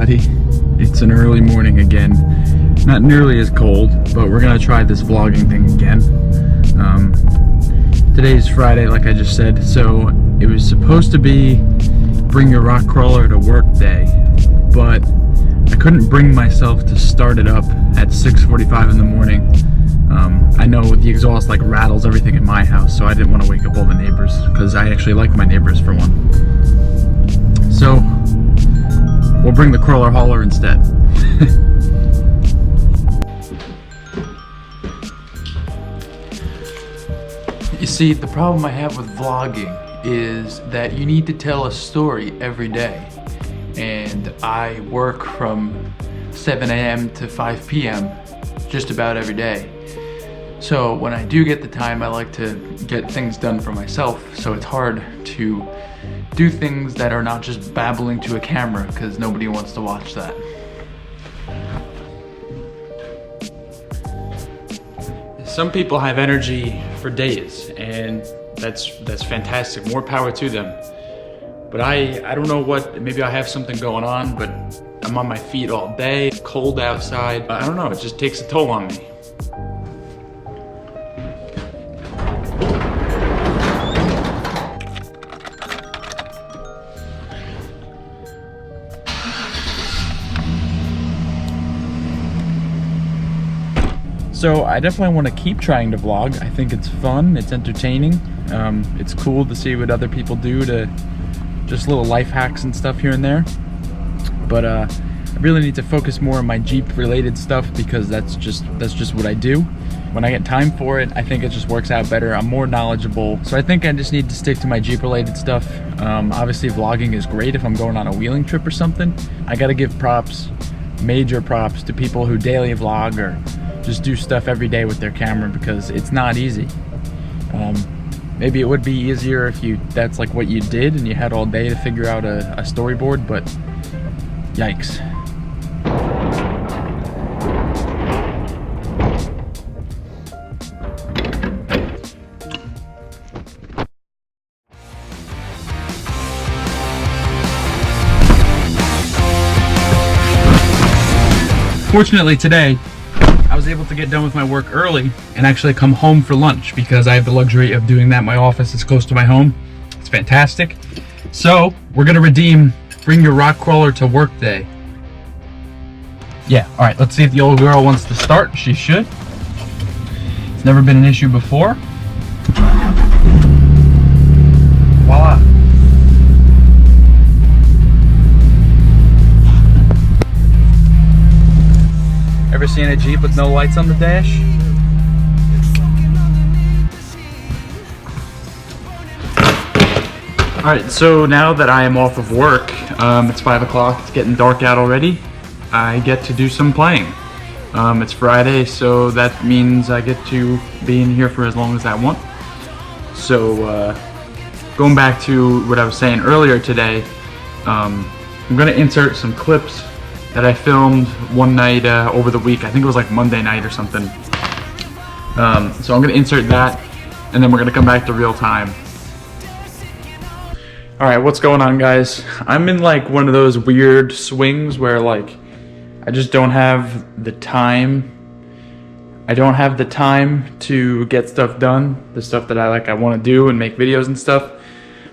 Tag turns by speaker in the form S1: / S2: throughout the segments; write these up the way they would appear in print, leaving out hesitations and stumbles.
S1: everybody. It's an early morning again. Not nearly as cold, but we're gonna try this vlogging thing again. Today's Friday, like I just said, so it was supposed to be bring your rock crawler to work day, but I couldn't bring myself to start it up at 6:45 in the morning. I know the exhaust like rattles everything in my house, so I didn't want to wake up all the neighbors, because I actually like my neighbors for one. So we'll bring the crawler hauler instead. You see, the problem I have with vlogging is that you need to tell a story every day. And I work from 7 a.m. to 5 p.m. just about every day. So when I do get the time, I like to get things done for myself. So it's hard to do things that are not just babbling to a camera, because nobody wants to watch that. Some people have energy for days, and that's fantastic. More power to them. But I don't know what, maybe I have something going on, but I'm on my feet all day, cold outside. I don't know, it just takes a toll on me. So I definitely want to keep trying to vlog. I think it's fun, it's entertaining. It's cool to see what other people do, to just little life hacks and stuff here and there. But I really need to focus more on my Jeep related stuff, because that's just what I do. When I get time for it, I think it just works out better. I'm more knowledgeable. So I think I just need to stick to my Jeep related stuff. Obviously vlogging is great if I'm going on a wheeling trip or something. I gotta give props, major props, to people who daily vlog or just do stuff every day with their camera, because it's not easy. Maybe it would be easier if that's like what you did and you had all day to figure out a storyboard, but yikes. Fortunately today, I was able to get done with my work early and actually come home for lunch, because I have the luxury of doing that. My office is close to my home. It's fantastic. So we're gonna redeem bring your rock crawler to work day. Yeah, all right, let's see if the old girl wants to start. She should. It's never been an issue before. Voila. Ever seen a Jeep with no lights on the dash? Alright, so now that I am off of work, it's 5 o'clock, it's getting dark out already, I get to do some playing. It's Friday, so that means I get to be in here for as long as I want. So, going back to what I was saying earlier today, I'm going to insert some clips that I filmed one night over the week. I think it was like Monday night or something. So I'm gonna insert that, and then we're gonna come back to real time. All right, what's going on, guys? I'm in like one of those weird swings where like I just don't have the time. I don't have the time to get stuff done, the stuff that I want to do and make videos and stuff.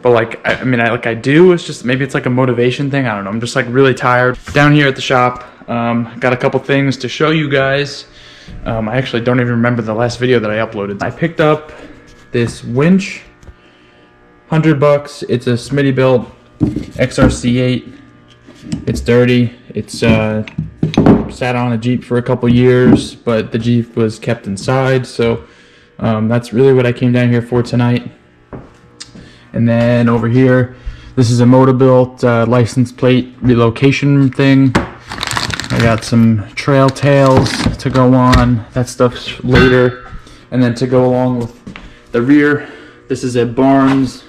S1: But like, I do, it's just, maybe it's like a motivation thing, I don't know. I'm just like really tired. Down here at the shop, got a couple things to show you guys. I actually don't even remember the last video that I uploaded. I picked up this Winch, $100. It's a Smitty built XRC8. It's dirty. It's sat on a Jeep for a couple years, but the Jeep was kept inside. So that's really what I came down here for tonight. And then over here, this is a motor-built license plate relocation thing. I got some trail tails to go on. That stuff's later. And then to go along with the rear, this is a Barnes,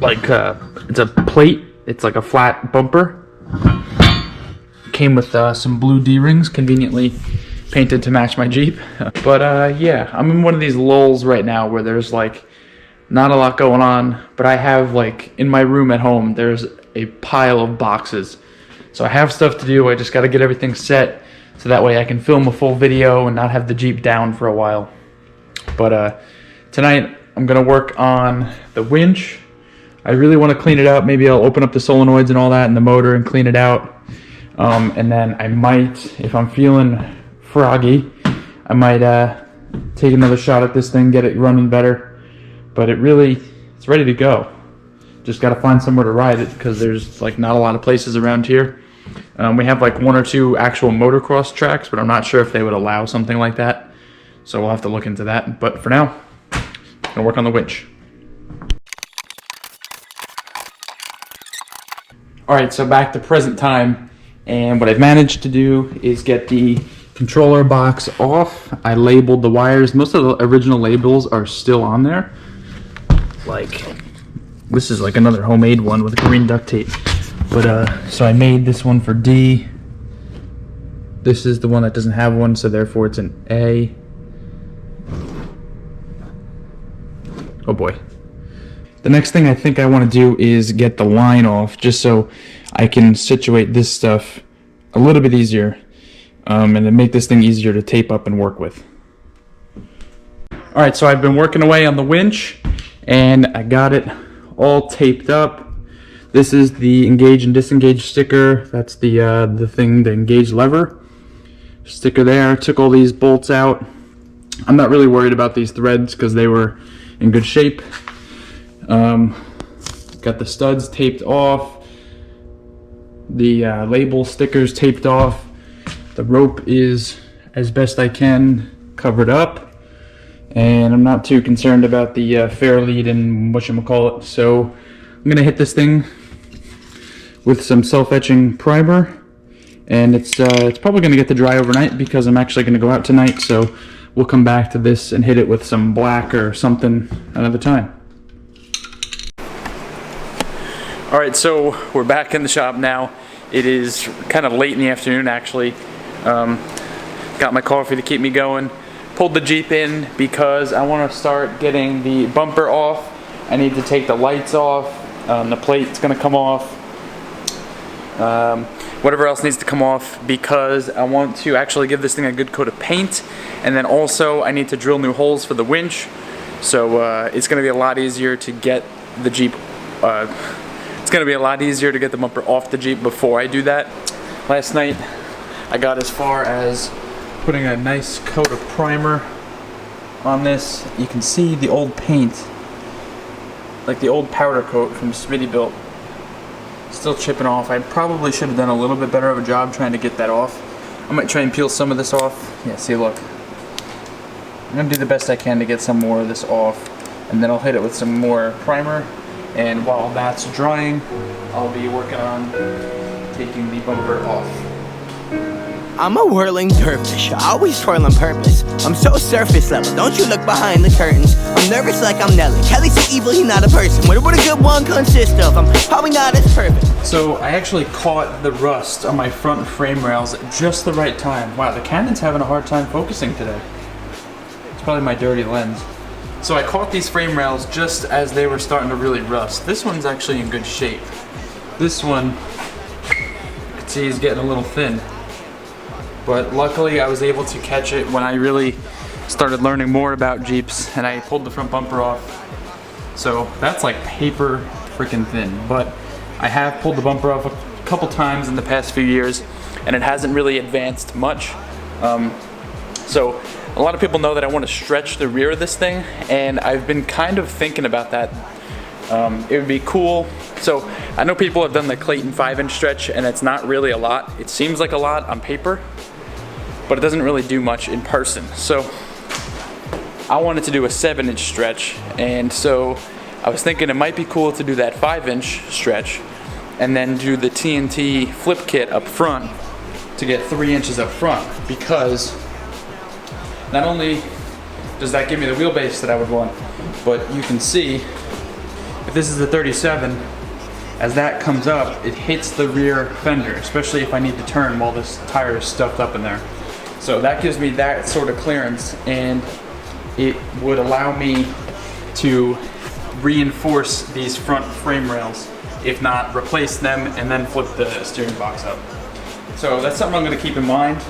S1: it's a plate. It's like a flat bumper. Came with some blue D-rings, conveniently painted to match my Jeep. But yeah, I'm in one of these lulls right now where there's like not a lot going on, but I have like in my room at home, there's a pile of boxes So I have stuff to do. I just got to get everything set so that way I can film a full video and not have the Jeep down for a while. But tonight I'm going to work on the winch. I really want to clean it out. Maybe I'll open up the solenoids and all that and the motor and clean it out. And then I might, if I'm feeling froggy, I might take another shot at this thing, get it running better. But it's ready to go. Just got to find somewhere to ride it because there's like not a lot of places around here. We have like 1 or 2 actual motocross tracks, but I'm not sure if they would allow something like that. So we'll have to look into that. But for now, I'm gonna work on the winch. All right, so back to present time. And what I've managed to do is get the controller box off. I labeled the wires. Most of the original labels are still on there. Like, this is like another homemade one with green duct tape. But so I made this one for D. This is the one that doesn't have one, so therefore it's an A. Oh boy. The next thing I think I want to do is get the line off, just so I can situate this stuff a little bit easier, and then make this thing easier to tape up and work with. Alright, so I've been working away on the winch, and I got it all taped up. This is the engage and disengage sticker. That's the thing, the engage lever sticker there. Took all these bolts out. I'm not really worried about these threads because they were in good shape. Got the studs taped off, the label stickers taped off. The rope is, as best I can, covered up, and I'm not too concerned about the fair lead and whatchamacallit. So I'm gonna hit this thing with some self-etching primer, and it's probably gonna get to dry overnight because I'm actually gonna go out tonight. So we'll come back to this and hit it with some black or something another time. Alright, so we're back in the shop now. It is kind of late in the afternoon actually. Got my coffee to keep me going. Pulled the Jeep in because I want to start getting the bumper off. I need to take the lights off. The plate's going to come off. Whatever else needs to come off because I want to actually give this thing a good coat of paint. And then also I need to drill new holes for the winch. So it's going to be a lot easier to get the Jeep it's going to be a lot easier to get the bumper off the Jeep before I do that. Last night I got as far as putting a nice coat of primer on this. You can see the old paint, like the old powder coat from Smittybuilt, still chipping off. I probably should have done a little bit better of a job trying to get that off. I might try and peel some of this off. Yeah, see, look. I'm going to do the best I can to get some more of this off, and then I'll hit it with some more primer. And while that's drying, I'll be working on taking the bumper off.
S2: I'm a whirling dervish, I always twirl on purpose. I'm so surface level, don't you look behind the curtains. I'm nervous like I'm Nelly, Kelly's so evil, he's not a person. What would a good one consist of? I'm probably not as perfect.
S1: So I actually caught the rust on my front frame rails at just the right time. Wow, the Canon's having a hard time focusing today. It's probably my dirty lens. So I caught these frame rails just as they were starting to really rust. This one's actually in good shape. This one, you can see, is getting a little thin. But luckily I was able to catch it when I really started learning more about Jeeps, and I pulled the front bumper off. So that's like paper freaking thin. But I have pulled the bumper off a couple times in the past few years, and it hasn't really advanced much. So a lot of people know that I want to stretch the rear of this thing, and I've been kind of thinking about that. It would be cool. So I know people have done the Clayton 5-inch stretch, and it's not really a lot. It seems like a lot on paper, but it doesn't really do much in person. So I wanted to do a 7-inch stretch, and so I was thinking it might be cool to do that 5-inch stretch and then do the TNT flip kit up front to get 3 inches up front, because not only does that give me the wheelbase that I would want, but you can see if this is the 37, as that comes up, it hits the rear fender, especially if I need to turn while this tire is stuffed up in there. So that gives me that sort of clearance, and it would allow me to reinforce these front frame rails If not, replace them and then flip the steering box up. So that's something I'm gonna keep in mind.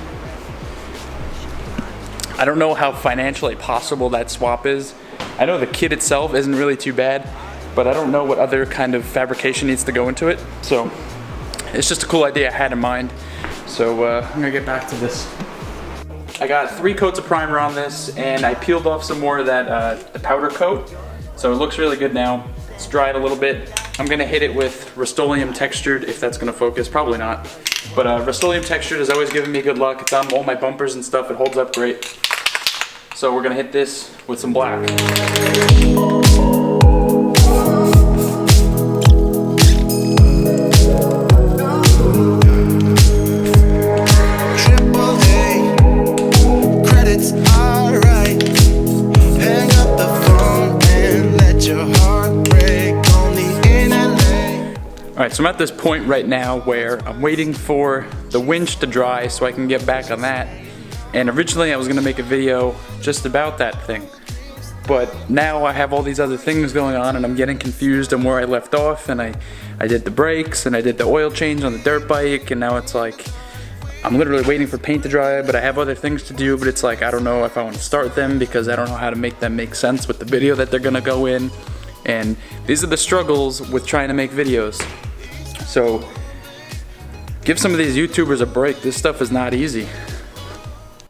S1: I don't know how financially possible that swap is. I know the kit itself isn't really too bad, but I don't know what other kind of fabrication needs to go into it. So it's just a cool idea I had in mind. So I'm gonna get back to this. I got 3 coats of primer on this, and I peeled off some more of that the powder coat. So it looks really good now. It's dried a little bit. I'm gonna hit it with Rust-Oleum textured, if that's gonna focus, probably not. But Rust-Oleum textured has always given me good luck. It's on all my bumpers and stuff, it holds up great. So we're gonna hit this with some black. Alright, so I'm at this point right now where I'm waiting for the winch to dry so I can get back on that. And originally I was going to make a video just about that thing. But now I have all these other things going on and I'm getting confused on where I left off. And I did the brakes and I did the oil change on the dirt bike, and now it's like I'm literally waiting for paint to dry, but I have other things to do, but it's like I don't know if I want to start them because I don't know how to make them make sense with the video that they're going to go in. And these are the struggles with trying to make videos. So give some of these YouTubers a break. This stuff is not easy.